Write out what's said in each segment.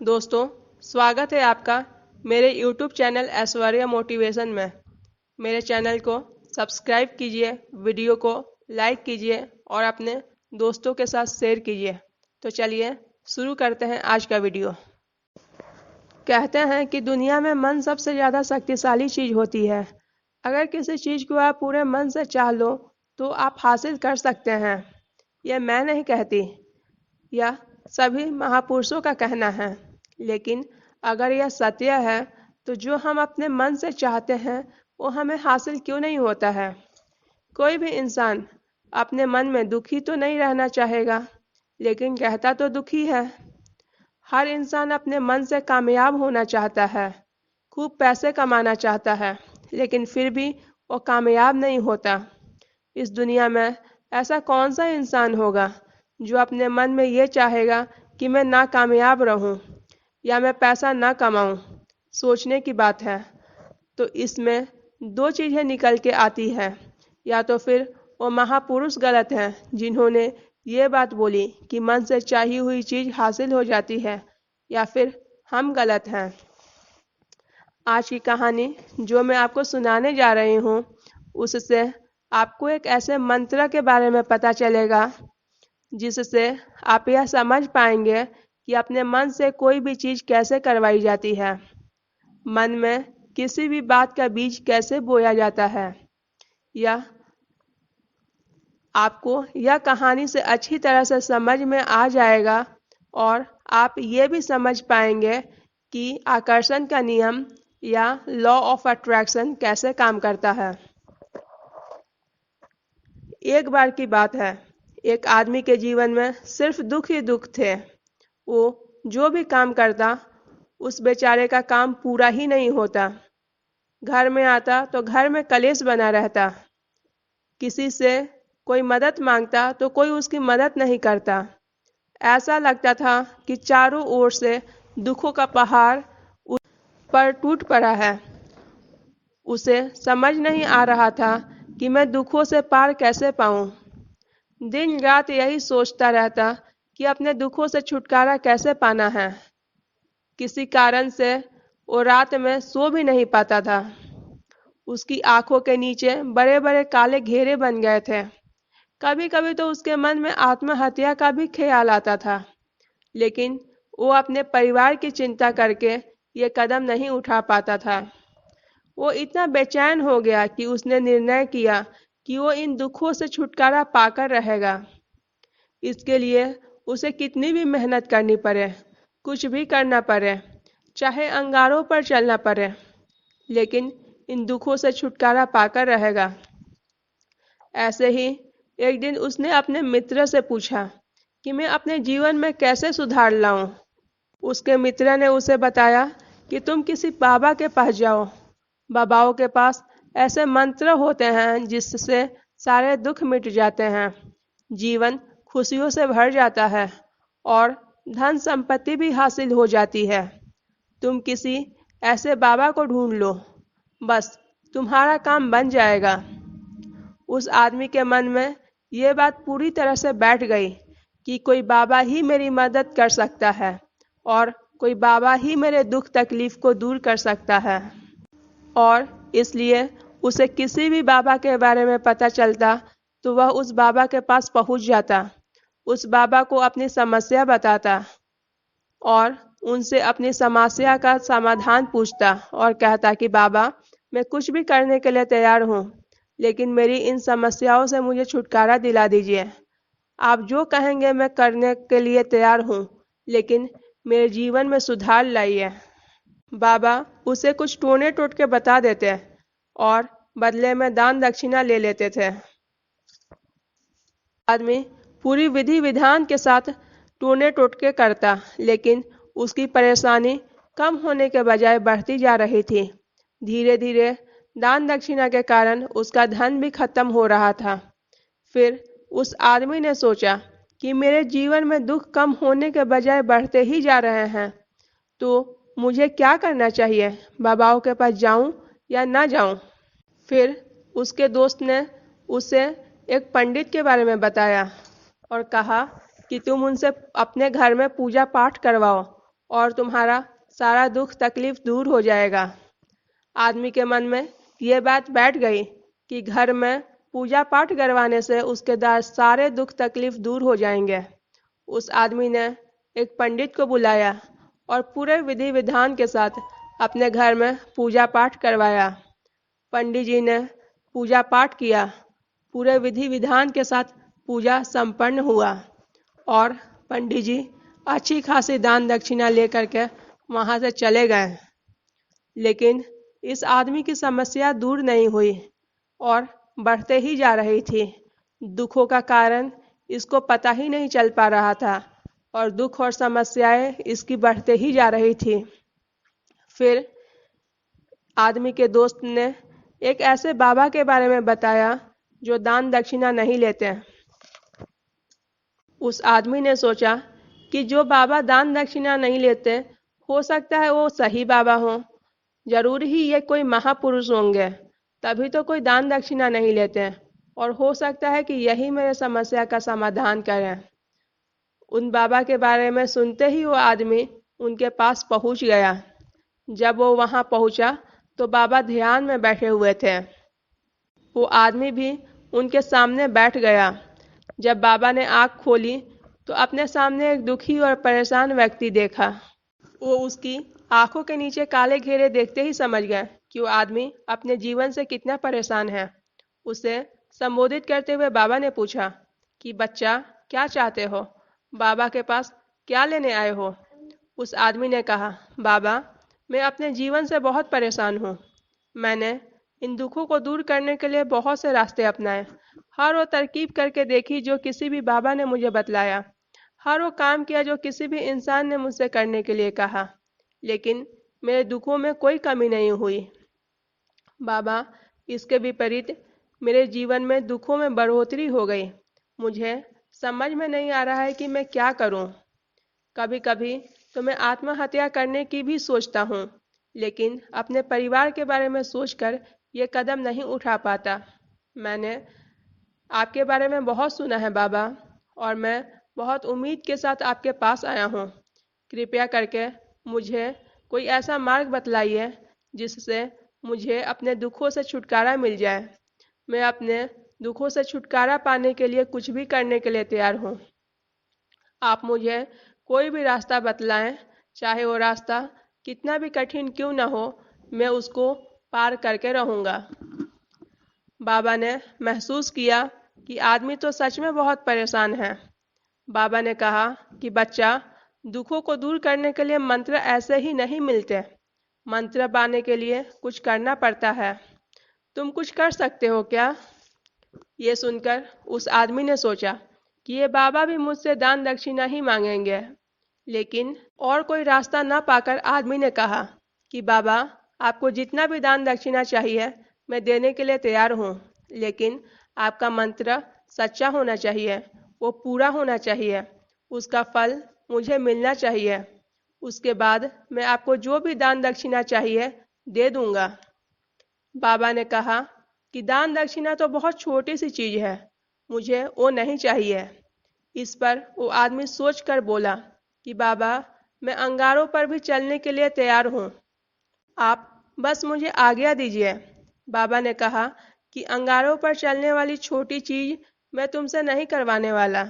दोस्तों, स्वागत है आपका मेरे YouTube चैनल ऐश्वर्या मोटिवेशन में। मेरे चैनल को सब्सक्राइब कीजिए, वीडियो को लाइक कीजिए और अपने दोस्तों के साथ शेयर कीजिए। तो चलिए शुरू करते हैं आज का वीडियो। कहते हैं कि दुनिया में मन सबसे ज़्यादा शक्तिशाली चीज़ होती है। अगर किसी चीज़ को आप पूरे मन से चाह लो तो आप हासिल कर सकते हैं। यह मैं नहीं कहती, यह सभी महापुरुषों का कहना है। लेकिन अगर यह सत्य है तो जो हम अपने मन से चाहते हैं वो हमें हासिल क्यों नहीं होता है। कोई भी इंसान अपने मन में दुखी तो नहीं रहना चाहेगा, लेकिन कहता तो दुखी है। हर इंसान अपने मन से कामयाब होना चाहता है, खूब पैसे कमाना चाहता है, लेकिन फिर भी वो कामयाब नहीं होता। इस दुनिया में ऐसा कौन सा इंसान होगा जो अपने मन में ये चाहेगा कि मैं नाकामयाब रहूं या मैं पैसा ना कमाऊं। सोचने की बात है। तो इसमें दो चीज़ें निकल के आती है, या तो फिर वो महापुरुष गलत हैं जिन्होंने ये बात बोली कि मन से चाही हुई चीज़ हासिल हो जाती है, या फिर हम गलत हैं। आज की कहानी जो मैं आपको सुनाने जा रही हूँ उससे आपको एक ऐसे मंत्र के बारे में पता चलेगा जिससे आप यह समझ पाएंगे कि अपने मन से कोई भी चीज़ कैसे करवाई जाती है, मन में किसी भी बात का बीज कैसे बोया जाता है। यह आपको यह कहानी से अच्छी तरह से समझ में आ जाएगा और आप ये भी समझ पाएंगे कि आकर्षण का नियम या लॉ ऑफ अट्रैक्शन कैसे काम करता है। एक बार की बात है, एक आदमी के जीवन में सिर्फ दुख ही दुख थे। वो जो भी काम करता उस बेचारे का काम पूरा ही नहीं होता। घर में आता तो घर में कलेश बना रहता। किसी से कोई मदद मांगता तो कोई उसकी मदद नहीं करता। ऐसा लगता था कि चारों ओर से दुखों का पहाड़ उस पर टूट पड़ा है। उसे समझ नहीं आ रहा था कि मैं दुखों से पार कैसे पाऊं। दिन रात यही सोचता रहता कि अपने दुखों से छुटकारा कैसे पाना है। किसी कारण से वो रात में सो भी नहीं पाता था। उसकी आंखों के नीचे बड़े बड़े काले घेरे बन गए थे। कभी कभी तो उसके मन में आत्महत्या का भी ख्याल आता था, लेकिन वो अपने परिवार की चिंता करके ये कदम नहीं उठा पाता था। वो इतना बेचैन हो गया कि उसने निर्णय किया कि वो इन दुखों से छुटकारा पाकर रहेगा। इसके लिए उसे कितनी भी मेहनत करनी पड़े, कुछ भी करना पड़े, चाहे अंगारों पर चलना पड़े, लेकिन इन दुखों से छुटकारा पाकर रहेगा। ऐसे ही एक दिन उसने अपने मित्र से पूछा कि मैं अपने जीवन में कैसे सुधार लाऊं। उसके मित्र ने उसे बताया कि तुम किसी बाबा के पास जाओ। बाबाओं के पास ऐसे मंत्र होते हैं जिससे सारे दुख मिट जाते हैं, जीवन खुशियों से भर जाता है और धन संपत्ति भी हासिल हो जाती है। तुम किसी ऐसे बाबा को ढूंढ लो, बस तुम्हारा काम बन जाएगा। उस आदमी के मन में ये बात पूरी तरह से बैठ गई कि कोई बाबा ही मेरी मदद कर सकता है और कोई बाबा ही मेरे दुख तकलीफ को दूर कर सकता है। और इसलिए उसे किसी भी बाबा के बारे में पता चलता तो वह उस बाबा के पास पहुंच जाता, उस बाबा को अपनी समस्या बताता और उनसे अपनी समस्या का समाधान पूछता और कहता कि बाबा, मैं कुछ भी करने के लिए तैयार हूँ, लेकिन मेरी इन समस्याओं से मुझे छुटकारा दिला दीजिए। आप जो कहेंगे मैं करने के लिए तैयार हूँ, लेकिन मेरे जीवन में सुधार लाइए। बाबा उसे कुछ टोने टोटके बता देते और बदले में दान दक्षिणा ले लेते थे। आदमी पूरी विधि विधान के साथ टोने टोटके करता, लेकिन उसकी परेशानी कम होने के बजाय बढ़ती जा रही थी। धीरे धीरे दान दक्षिणा के कारण उसका धन भी खत्म हो रहा था। फिर उस आदमी ने सोचा कि मेरे जीवन में दुख कम होने के बजाय बढ़ते ही जा रहे हैं, तो मुझे क्या करना चाहिए, बाबाओं के पास जाऊं या ना जाऊं। फिर उसके दोस्त ने उसे एक पंडित के बारे में बताया और कहा कि तुम उनसे अपने घर में पूजा पाठ करवाओ और तुम्हारा सारा दुख तकलीफ दूर हो जाएगा। आदमी के मन में ये बात बैठ गई कि घर में पूजा पाठ करवाने से उसके सारे दुख तकलीफ दूर हो जाएंगे। उस आदमी ने एक पंडित को बुलाया और पूरे विधि विधान के साथ अपने घर में पूजा पाठ करवाया। पंडित जी ने पूजा पाठ किया। पूरे विधि विधान के साथ पूजा संपन्न हुआ और पंडित जी अच्छी खासी दान दक्षिणा लेकर के वहां से चले गए। लेकिन इस आदमी की समस्या दूर नहीं हुई और बढ़ते ही जा रही थी। दुखों का कारण इसको पता ही नहीं चल पा रहा था और दुख और समस्याएं इसकी बढ़ते ही जा रही थी। फिर आदमी के दोस्त ने एक ऐसे बाबा के बारे में बताया जो दान दक्षिणा नहीं लेते। उस आदमी ने सोचा कि जो बाबा दान दक्षिणा नहीं लेते, हो सकता है वो सही बाबा हो। जरूर ही ये कोई महापुरुष होंगे, तभी तो कोई दान दक्षिणा नहीं लेते और हो सकता है कि यही मेरे समस्या का समाधान करें। उन बाबा के बारे में सुनते ही वो आदमी उनके पास पहुंच गया। जब वो वहां पहुंचा तो बाबा ध्यान में बैठे हुए थे। वो आदमी भी उनके सामने बैठ गया। जब बाबा ने आंख खोली तो अपने सामने एक दुखी और परेशान व्यक्ति देखा। वो उसकी आंखों के नीचे काले घेरे देखते ही समझ गए कि वो आदमी अपने जीवन से कितना परेशान है। उसे संबोधित करते हुए बाबा ने पूछा कि बच्चा, क्या चाहते हो? बाबा के पास क्या लेने आए हो? उस आदमी ने कहा, बाबा, मैं अपने जीवन से बहुत परेशान हूँ। मैंने इन दुखों को दूर करने के लिए बहुत से रास्ते अपनाए। हर वो तरकीब करके देखी जो किसी भी बाबा ने मुझे बतलाया। हर वो काम किया जो किसी भी इंसान ने मुझसे करने के लिए कहा, लेकिन मेरे दुखों में कोई कमी नहीं हुई। बाबा, इसके विपरीत मेरे जीवन में दुखों में बढ़ोतरी हो गई। मुझे समझ में नहीं आ रहा है कि मैं क्या करूं। कभी कभी तो मैं आत्महत्या करने की भी सोचता हूँ, लेकिन अपने परिवार के बारे में सोचकर ये कदम नहीं उठा पाता। मैंने आपके बारे में बहुत सुना है बाबा, और मैं बहुत उम्मीद के साथ आपके पास आया हूँ। कृपया करके मुझे कोई ऐसा मार्ग बतलाइए जिससे मुझे अपने दुखों से छुटकारा मिल जाए। मैं अपने दुखों से छुटकारा पाने के लिए कुछ भी करने के लिए तैयार हूँ। आप मुझे कोई भी रास्ता बतलाएं, चाहे वो रास्ता कितना भी कठिन क्यों ना हो, मैं उसको पार करके रहूँगा। बाबा ने महसूस किया कि आदमी तो सच में बहुत परेशान है। बाबा ने कहा कि बच्चा, दुखों को दूर करने के लिए मंत्र ऐसे ही नहीं मिलते। मंत्र पाने के लिए कुछ करना पड़ता है। तुम कुछ कर सकते हो क्या? ये सुनकर उस आदमी ने सोचा कि ये बाबा भी मुझसे दान दक्षिणा ही मांगेंगे। लेकिन और कोई रास्ता न पाकर आदमी ने कहा कि बाबा, आपको जितना भी दान दक्षिणा चाहिए मैं देने के लिए तैयार हूँ, लेकिन आपका मंत्र सच्चा होना चाहिए, वो पूरा होना चाहिए, उसका फल मुझे मिलना चाहिए। उसके बाद मैं आपको जो भी दान दक्षिणा चाहिए दे दूंगा। बाबा ने कहा कि दान दक्षिणा तो बहुत छोटी सी चीज है, मुझे वो नहीं चाहिए। इस पर वो आदमी सोचकर बोला कि बाबा, मैं अंगारों पर भी चलने के लिए तैयार हूँ, आप बस मुझे आज्ञा दीजिए। बाबा ने कहा कि अंगारों पर चलने वाली छोटी चीज मैं तुमसे नहीं करवाने वाला।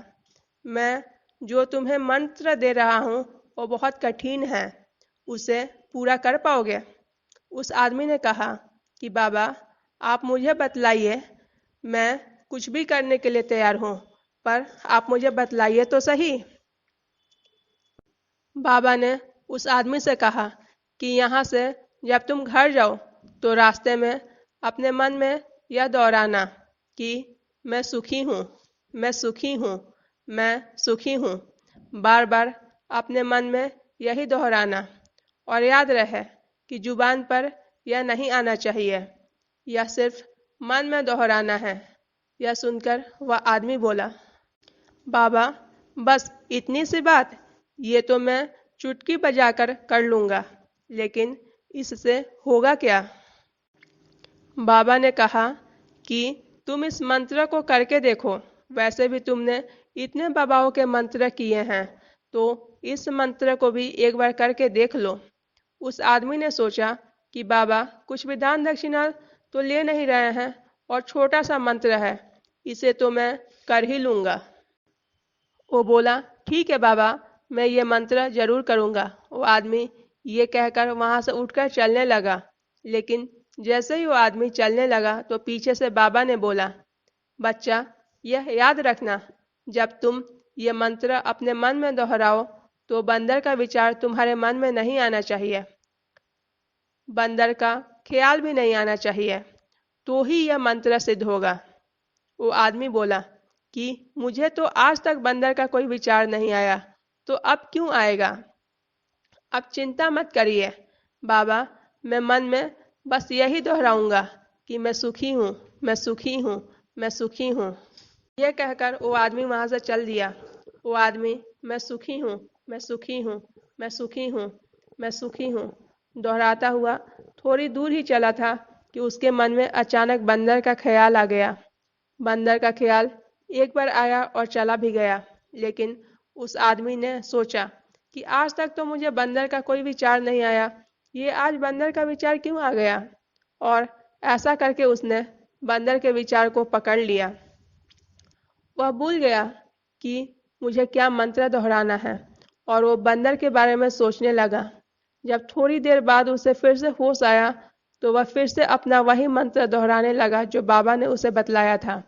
मैं जो तुम्हें मंत्र दे रहा हूँ वो बहुत कठिन है, उसे पूरा कर पाओगे? उस आदमी ने कहा कि बाबा, आप मुझे बतलाइए, मैं कुछ भी करने के लिए तैयार हूँ, पर आप मुझे बतलाइए तो सही। बाबा ने उस आदमी से कहा कि यहाँ से जब तुम घर जाओ तो रास्ते में अपने मन में यह दोहराना कि मैं सुखी हूँ, मैं सुखी हूँ, मैं सुखी हूँ। बार बार अपने मन में यही दोहराना, और याद रहे कि जुबान पर यह नहीं आना चाहिए, यह सिर्फ मन में दोहराना है। यह सुनकर वह आदमी बोला, बाबा, बस इतनी सी बात? ये तो मैं चुटकी बजाकर कर लूँगा, लेकिन इससे होगा क्या? बाबा ने कहा कि तुम इस मंत्र को करके देखो। वैसे भी तुमने इतने बाबाओं के मंत्र किए हैं, तो इस मंत्र को भी एक बार करके देख लो। उस आदमी ने सोचा कि बाबा कुछ भी दान दक्षिणा तो ले नहीं रहे हैं और छोटा सा मंत्र है, इसे तो मैं कर ही लूँगा। वो बोला, ठीक है बाबा, मैं ये मंत्र जरूर करूँगा। वो आदमी ये कहकर वहाँ से उठकर चलने लगा, लेकिन जैसे ही वो आदमी चलने लगा तो पीछे से बाबा ने बोला, बच्चा यह याद रखना, जब तुम ये मंत्र अपने मन में दोहराओ तो बंदर का विचार तुम्हारे मन में नहीं आना चाहिए, बंदर का ख्याल भी नहीं आना चाहिए, तो ही यह मंत्र सिद्ध होगा। वो आदमी बोला कि मुझे तो आज तक बंदर का कोई विचार नहीं आया, तो अब क्यों आएगा। अब चिंता मत करिए बाबा, मैं मन में बस यही दोहराऊंगा कि मैं सुखी हूँ, मैं सुखी हूँ, मैं सुखी हूँ। यह कहकर वो आदमी वहां से चल दिया। वो आदमी मैं सुखी हूँ, मैं सुखी हूँ, मैं सुखी हूँ, मैं सुखी हूँ दोहराता हुआ थोड़ी दूर ही चला था कि उसके मन में अचानक बंदर का ख्याल आ गया। बंदर का ख्याल एक बार आया और चला भी गया, लेकिन उस आदमी ने सोचा कि आज तक तो मुझे बंदर का कोई विचार नहीं आया, ये आज बंदर का विचार क्यों आ गया। और ऐसा करके उसने बंदर के विचार को पकड़ लिया। वह भूल गया कि मुझे क्या मंत्र दोहराना है और वो बंदर के बारे में सोचने लगा। जब थोड़ी देर बाद उसे फिर से होश आया तो वह फिर से अपना वही मंत्र दोहराने लगा जो बाबा ने उसे बतलाया था,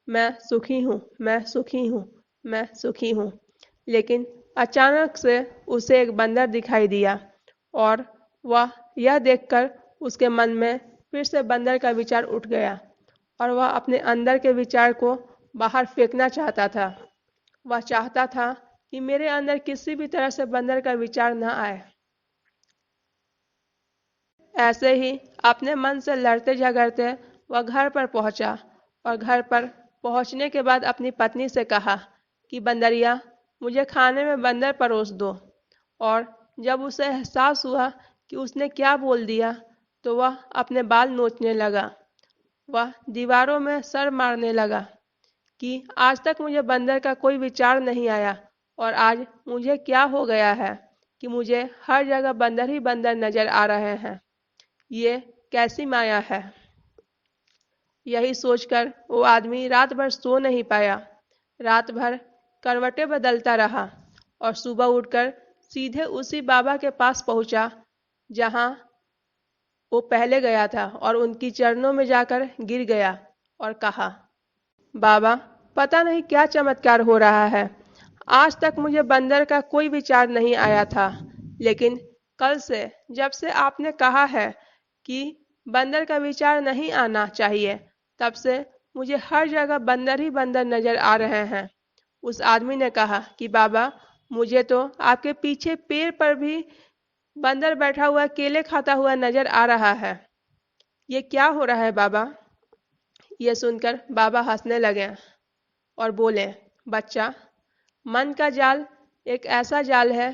मैं सुखी हूँ, मैं सुखी हूँ, मैं सुखी हूँ। लेकिन अचानक से उसे एक बंदर दिखाई दिया और वह यह देखकर उसके मन में फिर से बंदर का विचार उठ गया और वह अपने अंदर के विचार को बाहर फेंकना चाहता था। वह चाहता था कि मेरे अंदर किसी भी तरह से बंदर का विचार न आए। ऐसे ही अपने मन से लड़ते झगड़ते वह घर पर पहुंचा और घर पर पहुंचने के बाद अपनी पत्नी से कहा कि बंदरिया, मुझे खाने में बंदर परोस दो। और जब उसे एहसास हुआ कि उसने क्या बोल दिया तो वह अपने बाल नोचने लगा। वह दीवारों में सर मारने लगा कि आज तक मुझे बंदर का कोई विचार नहीं आया और आज मुझे क्या हो गया है कि मुझे हर जगह बंदर ही बंदर नजर आ रहे हैं। ये कैसी माया है। यही सोचकर वो आदमी रात भर सो नहीं पाया। रात भर करवटें बदलता रहा और सुबह उठकर सीधे उसी बाबा के पास पहुंचा जहां वो पहले गया था और उनकी चरणों में जाकर गिर गया और कहा, बाबा, पता नहीं क्या चमत्कार हो रहा है। आज तक मुझे बंदर का कोई विचार नहीं आया था, लेकिन कल से जब से आपने कहा है कि बंदर का विचार नहीं आना चाहिए, तब से मुझे हर जगह बंदर ही बंदर नजर आ रहे हैं। उस आदमी ने कहा कि बाबा, मुझे तो आपके पीछे पेड़ पर भी बंदर बैठा हुआ केले खाता हुआ नजर आ रहा है। ये क्या हो रहा है बाबा। ये सुनकर बाबा हंसने लगे और बोले, बच्चा, मन का जाल एक ऐसा जाल है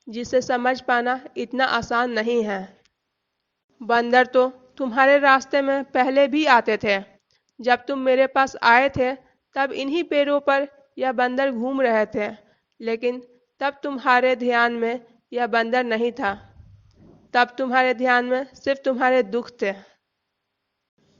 जिसे समझ पाना इतना आसान नहीं है। बंदर तो तुम्हारे रास्ते में पहले भी आते थे। जब तुम मेरे पास आए थे तब इन्हीं पेड़ों पर यह बंदर घूम रहे थे, लेकिन तब तुम्हारे ध्यान में यह बंदर नहीं था। तब तुम्हारे ध्यान में सिर्फ तुम्हारे दुख थे।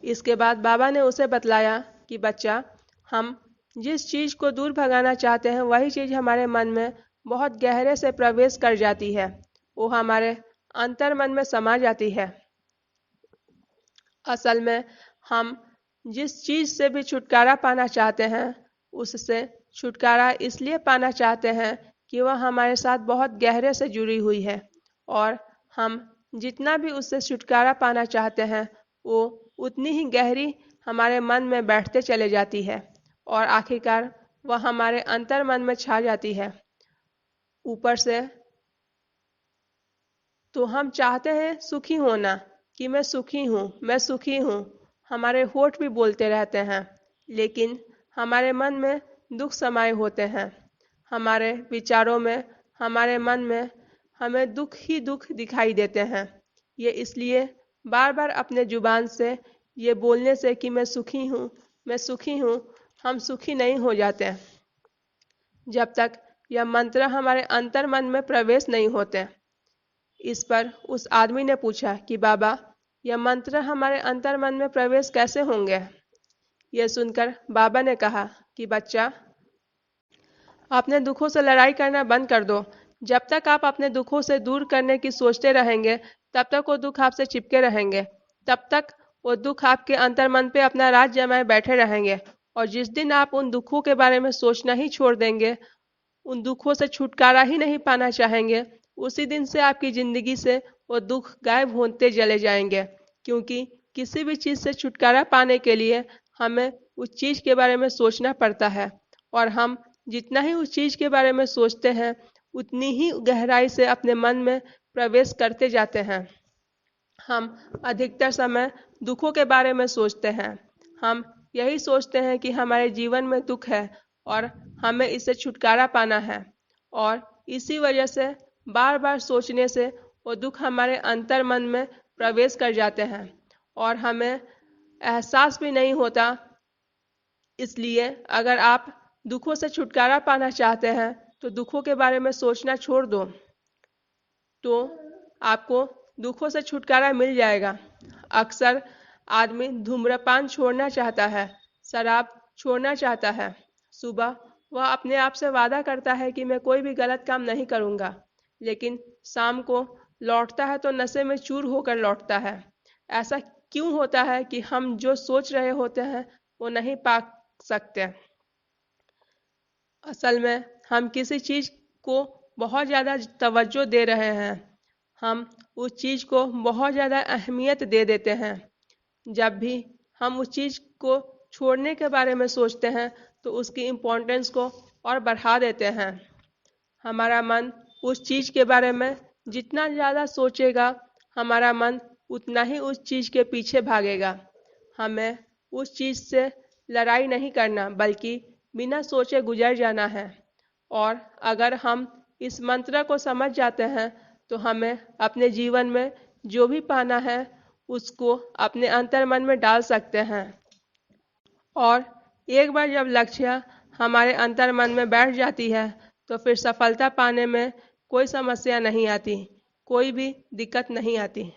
इसके बाद बाबा ने उसे बतलाया कि बच्चा, हम जिस चीज को दूर भगाना चाहते हैं वही चीज हमारे मन में बहुत गहरे से प्रवेश कर जाती है, वो हमारे अंतर मन में समा जाती है। असल में हम जिस चीज से भी छुटकारा पाना चाहते हैं उससे छुटकारा इसलिए पाना चाहते हैं कि वह हमारे साथ बहुत गहरे से जुड़ी हुई है, और हम जितना भी उससे छुटकारा पाना चाहते हैं वो उतनी ही गहरी हमारे मन में बैठते चले जाती है और आखिरकार वह हमारे अंतर मन में छा जाती है। ऊपर से तो हम चाहते हैं सुखी होना कि मैं सुखी हूँ, मैं सुखी हूँ, हमारे होठ भी बोलते रहते हैं, लेकिन हमारे मन में दुख समाये होते हैं। हमारे विचारों में, हमारे मन में हमें दुख ही दुख दिखाई देते हैं। ये इसलिए बार बार अपने जुबान से ये बोलने से कि मैं सुखी हूँ, मैं सुखी हूँ, हम सुखी नहीं हो जाते। जब तक यह मंत्र हमारे अंतर मन में प्रवेश नहीं होते। इस पर उस आदमी ने पूछा कि बाबा, यह मंत्र हमारे अंतर मन में प्रवेश कैसे होंगे? यह सुनकर बाबा ने कहा कि बच्चा, अपने दुखों से लड़ाई करना बंद कर दो। जब तक आप अपने दुखों से दूर करने की सोचते रहेंगे, तब तक वो दुख आपसे चिपके रहेंगे। तब तक वो दुख आपके अंतर्मन पे अपना राज जमाए बैठे रहेंगे। और जिस दिन आप उन दुखों के बारे में सोचना ही छोड़ देंगे, उन दुखों से छुटकारा ही नहीं पाना चाहेंगे, उसी दिन से आपकी जिंदगी से वो दुख गायब होते चले जाएंगे। क्योंकि किसी भी चीज से छुटकारा पाने के लिए हमें उस चीज के बारे में सोचना पड़ता है, और हम जितना ही उस चीज के बारे में सोचते हैं, उतनी ही गहराई से अपने मन में प्रवेश करते जाते हैं। हम अधिकतर समय दुखों के बारे में सोचते हैं। हम यही सोचते हैं कि हमारे जीवन में दुख है और हमें इससे छुटकारा पाना है, और इसी वजह से बार बार सोचने से वो दुख हमारे अंतर मन में प्रवेश कर जाते हैं और हमें एहसास भी नहीं होता। इसलिए अगर आप दुखों से छुटकारा पाना चाहते हैं तो दुखों के बारे में सोचना छोड़ दो, तो आपको दुखों से छुटकारा मिल जाएगा। अक्सर आदमी धूम्रपान छोड़ना चाहता है, शराब छोड़ना चाहता है। सुबह वह अपने आप से वादा करता है कि मैं कोई भी गलत काम नहीं करूंगा, लेकिन शाम को लौटता है तो नशे में चूर होकर लौटता है। ऐसा क्यों होता है कि हम जो सोच रहे होते हैं वो नहीं पा सकते? असल में हम किसी चीज को बहुत ज्यादा तवज्जो दे रहे हैं। हम उस चीज को बहुत ज्यादा अहमियत दे देते हैं। जब भी हम उस चीज को छोड़ने के बारे में सोचते हैं तो उसकी इम्पोर्टेंस को और बढ़ा देते हैं। हमारा मन उस चीज के बारे में जितना ज्यादा सोचेगा, हमारा मन उतना ही उस चीज के पीछे भागेगा। हमें उस चीज से लड़ाई नहीं करना, बल्कि बिना सोचे गुजर जाना है। और अगर हम इस मंत्र को समझ जाते हैं तो हमें अपने जीवन में जो भी पाना है उसको अपने अंतर मन में डाल सकते हैं। और एक बार जब लक्ष्य हमारे अंतर मन में बैठ जाती है तो फिर सफलता पाने में कोई समस्या नहीं आती, कोई भी दिक्कत नहीं आती।